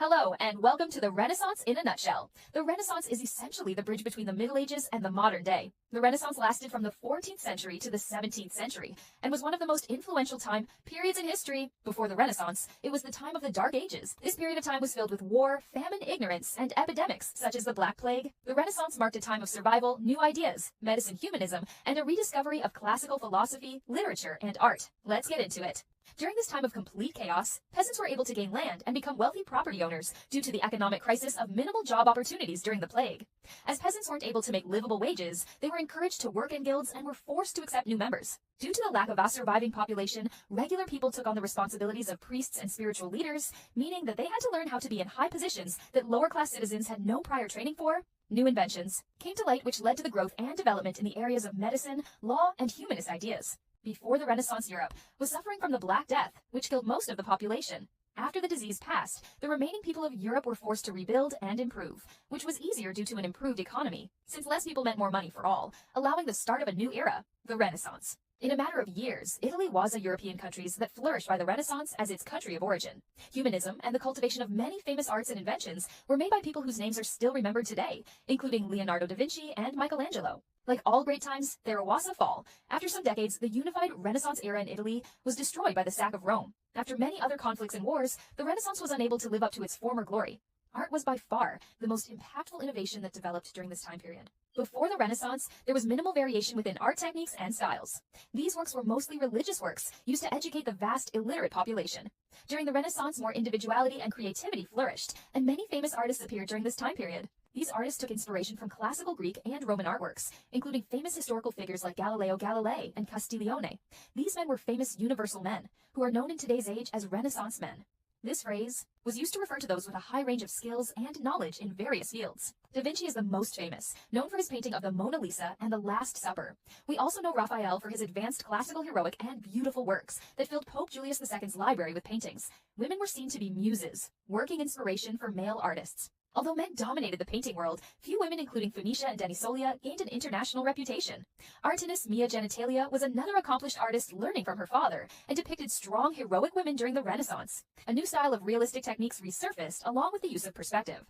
Hello, and welcome to the Renaissance in a nutshell. The Renaissance is essentially the bridge between the Middle Ages and the modern day. The Renaissance lasted from the 14th century to the 17th century, and was one of the most influential time periods in history. Before the Renaissance, it was the time of the Dark Ages. This period of time was filled with war, famine, ignorance, and epidemics, such as the Black Plague. The Renaissance marked a time of survival, new ideas, medicine, humanism, and a rediscovery of classical philosophy, literature, and art. Let's get into it. During this time of complete chaos, peasants were able to gain land and become wealthy property owners due to the economic crisis of minimal job opportunities during the plague. As peasants weren't able to make livable wages, they were encouraged to work in guilds and were forced to accept new members. Due to the lack of a surviving population, regular people took on the responsibilities of priests and spiritual leaders, meaning that they had to learn how to be in high positions that lower-class citizens had no prior training for. New inventions came to light which led to the growth and development in the areas of medicine, law, and humanist ideas. Before the Renaissance, Europe was suffering from the Black Death, which killed most of the population. After the disease passed, the remaining people of Europe were forced to rebuild and improve, which was easier due to an improved economy, since less people meant more money for all, allowing the start of a new era, the Renaissance. In a matter of years, Italy was a European country that flourished by the Renaissance as its country of origin. Humanism and the cultivation of many famous arts and inventions were made by people whose names are still remembered today, including Leonardo da Vinci and Michelangelo. Like all great times, there was a fall. After some decades, the unified Renaissance era in Italy was destroyed by the sack of Rome. After many other conflicts and wars, the Renaissance was unable to live up to its former glory. Art was by far the most impactful innovation that developed during this time period. Before the Renaissance, there was minimal variation within art techniques and styles. These works were mostly religious works, used to educate the vast illiterate population. During the Renaissance, more individuality and creativity flourished, and many famous artists appeared during this time period. These artists took inspiration from classical Greek and Roman artworks, including famous historical figures like Galileo Galilei and Castiglione. These men were famous universal men, who are known in today's age as Renaissance men. This phrase was used to refer to those with a high range of skills and knowledge in various fields. Da Vinci is the most famous, known for his painting of the Mona Lisa and the Last Supper. We also know Raphael for his advanced classical heroic and beautiful works that filled Pope Julius II's library with paintings. Women were seen to be muses, working inspiration for male artists. Although men dominated the painting world, few women, including Phoenicia and Denisolia, gained an international reputation. Artinist Mia Genitalia was another accomplished artist learning from her father, and depicted strong, heroic women during the Renaissance. A new style of realistic techniques resurfaced, along with the use of perspective.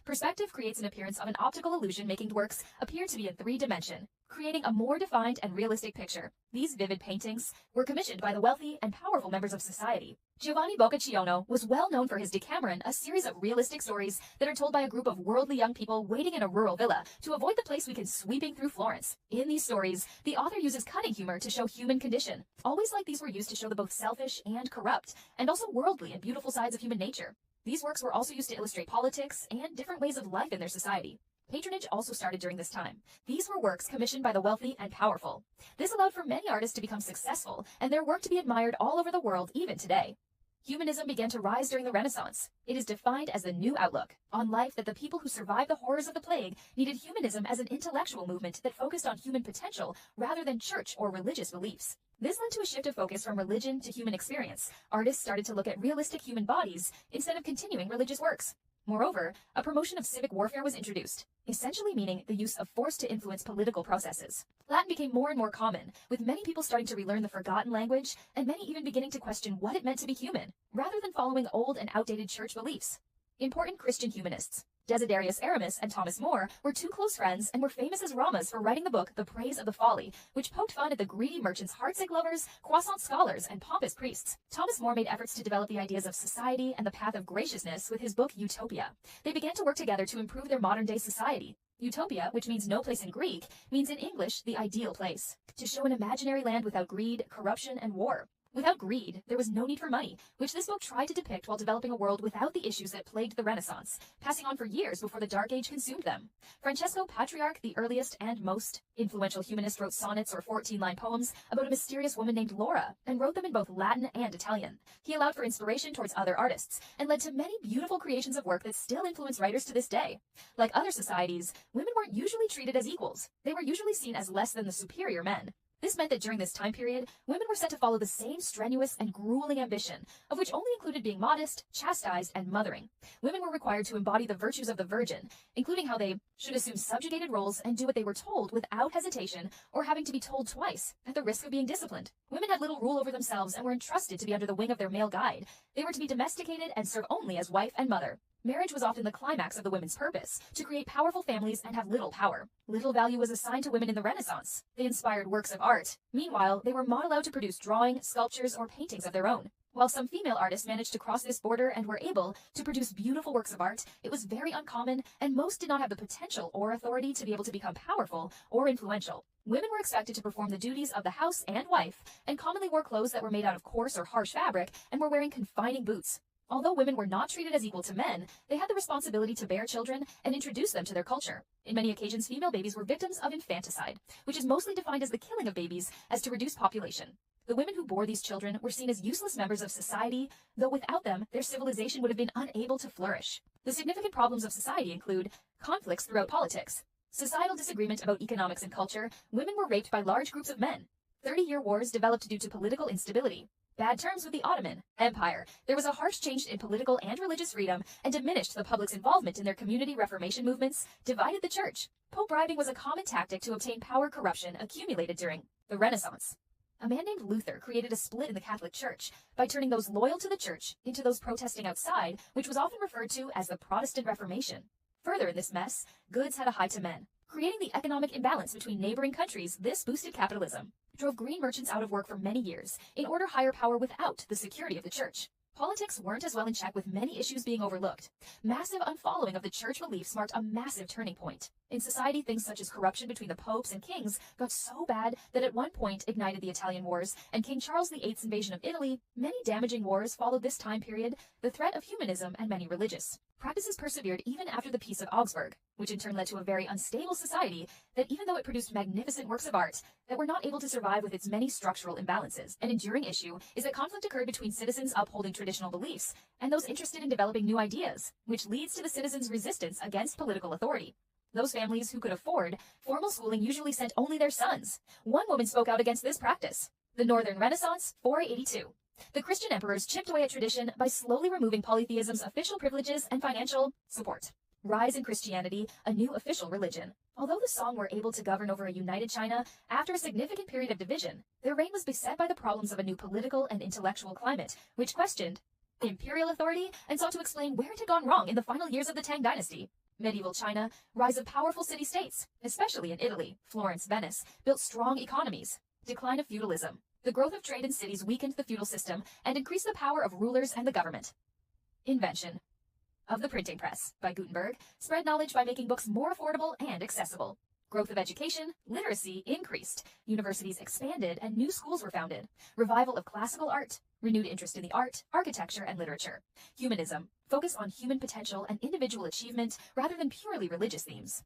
Perspective creates an appearance of an optical illusion, making works appear to be in 3-dimension, creating a more defined and realistic picture. These vivid paintings were commissioned by the wealthy and powerful members of society. Giovanni Boccaccio was well known for his Decameron, a series of realistic stories that are told by a group of worldly young people waiting in a rural villa to avoid the plague weekend sweeping through Florence. In these stories, the author uses cutting humor to show human condition. Always like these were used to show the both selfish and corrupt, and also worldly and beautiful sides of human nature. These works were also used to illustrate politics and different ways of life in their society. Patronage also started during this time. These were works commissioned by the wealthy and powerful. This allowed for many artists to become successful and their work to be admired all over the world, even today. Humanism began to rise during the Renaissance. It is defined as the new outlook on life that the people who survived the horrors of the plague needed humanism as an intellectual movement that focused on human potential rather than church or religious beliefs. This led to a shift of focus from religion to human experience. Artists started to look at realistic human bodies instead of continuing religious works. Moreover, a promotion of civic warfare was introduced, essentially meaning the use of force to influence political processes. Latin became more and more common, with many people starting to relearn the forgotten language, and many even beginning to question what it meant to be human, rather than following old and outdated church beliefs. Important Christian humanists, Desiderius Aramis and Thomas More, were two close friends and were famous as Ramas for writing the book The Praise of the Folly, which poked fun at the greedy merchants, heartsick lovers, croissant scholars, and pompous priests. Thomas More made efforts to develop the ideas of society and the path of graciousness with his book Utopia. They began to work together to improve their modern-day society. Utopia, which means no place in Greek, means in English the ideal place, to show an imaginary land without greed, corruption, and war. Without greed, there was no need for money, which this book tried to depict while developing a world without the issues that plagued the Renaissance, passing on for years before the Dark Age consumed them. Francesco Patriarch, the earliest and most influential humanist, wrote sonnets or 14-line poems about a mysterious woman named Laura, and wrote them in both Latin and Italian. He allowed for inspiration towards other artists, and led to many beautiful creations of work that still influence writers to this day. Like other societies, women weren't usually treated as equals. They were usually seen as less than the superior men. This meant that during this time period, women were set to follow the same strenuous and grueling ambition, of which only included being modest, chastised, and mothering. Women were required to embody the virtues of the virgin, including how they should assume subjugated roles and do what they were told without hesitation or having to be told twice, at the risk of being disciplined. Women had little rule over themselves and were entrusted to be under the wing of their male guide. They were to be domesticated and serve only as wife and mother. Marriage was often the climax of the women's purpose, to create powerful families and have little power. Little value was assigned to women in the Renaissance. They inspired works of art. Meanwhile, they were not allowed to produce drawing, sculptures, or paintings of their own. While some female artists managed to cross this border and were able to produce beautiful works of art, it was very uncommon, and most did not have the potential or authority to be able to become powerful or influential. Women were expected to perform the duties of the house and wife, and commonly wore clothes that were made out of coarse or harsh fabric and were wearing confining boots. Although women were not treated as equal to men, they had the responsibility to bear children and introduce them to their culture. In many occasions, female babies were victims of infanticide, which is mostly defined as the killing of babies as to reduce population. The women who bore these children were seen as useless members of society, though without them, their civilization would have been unable to flourish. The significant problems of society include conflicts throughout politics, societal disagreement about economics and culture. Women were raped by large groups of men. 30-year wars developed due to political instability. Bad terms with the Ottoman Empire. There was a harsh change in political and religious freedom and diminished the public's involvement in their community reformation movements, divided the church. Pope bribing was a common tactic to obtain power. Corruption accumulated during the Renaissance. A man named Luther created a split in the Catholic Church by turning those loyal to the church into those protesting outside, which was often referred to as the Protestant Reformation. Further in this mess, goods had a high to men. Creating the economic imbalance between neighboring countries, this boosted capitalism, drove green merchants out of work for many years in order to hire power without the security of the church. Politics weren't as well in check, with many issues being overlooked. Massive unfollowing of the church beliefs marked a massive turning point. In society, things such as corruption between the popes and kings got so bad that at one point ignited the Italian Wars and King Charles VIII's invasion of Italy. Many damaging wars followed this time period, the threat of humanism and many religious practices persevered even after the Peace of Augsburg, which in turn led to a very unstable society that, even though it produced magnificent works of art, that were not able to survive with its many structural imbalances. An enduring issue is that conflict occurred between citizens upholding traditional beliefs and those interested in developing new ideas, which leads to the citizens' resistance against political authority. Those families who could afford formal schooling usually sent only their sons. One woman spoke out against this practice. The Northern Renaissance, 482. The Christian emperors chipped away at tradition by slowly removing polytheism's official privileges and financial support. Rise in Christianity, a new official religion. Although the Song were able to govern over a united China, after a significant period of division, their reign was beset by the problems of a new political and intellectual climate, which questioned imperial authority and sought to explain where it had gone wrong in the final years of the Tang dynasty. Medieval China, rise of powerful city-states, especially in Italy, Florence, Venice, built strong economies. Decline of feudalism. The growth of trade in cities weakened the feudal system and increased the power of rulers and the government. Invention of the printing press by Gutenberg spread knowledge by making books more affordable and accessible. Growth of education, literacy increased. Universities expanded and new schools were founded. Revival of classical art, renewed interest in the art, architecture, and literature. Humanism, focus on human potential and individual achievement rather than purely religious themes.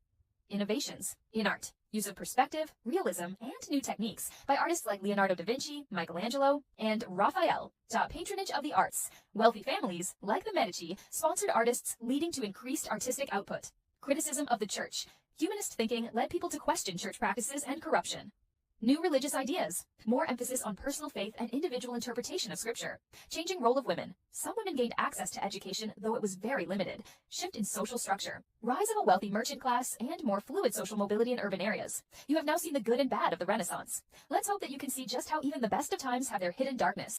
Innovations in art, use of perspective, realism, and new techniques by artists like Leonardo da Vinci, Michelangelo, and Raphael. Patronage of the arts. Wealthy families, like the Medici, sponsored artists, leading to increased artistic output. Criticism of the church. Humanist thinking led people to question church practices and corruption. New religious ideas. More emphasis on personal faith and individual interpretation of scripture. Changing role of women. Some women gained access to education, though it was very limited. Shift in social structure. Rise of a wealthy merchant class and more fluid social mobility in urban areas. You have now seen the good and bad of the Renaissance. Let's hope that you can see just how even the best of times have their hidden darkness.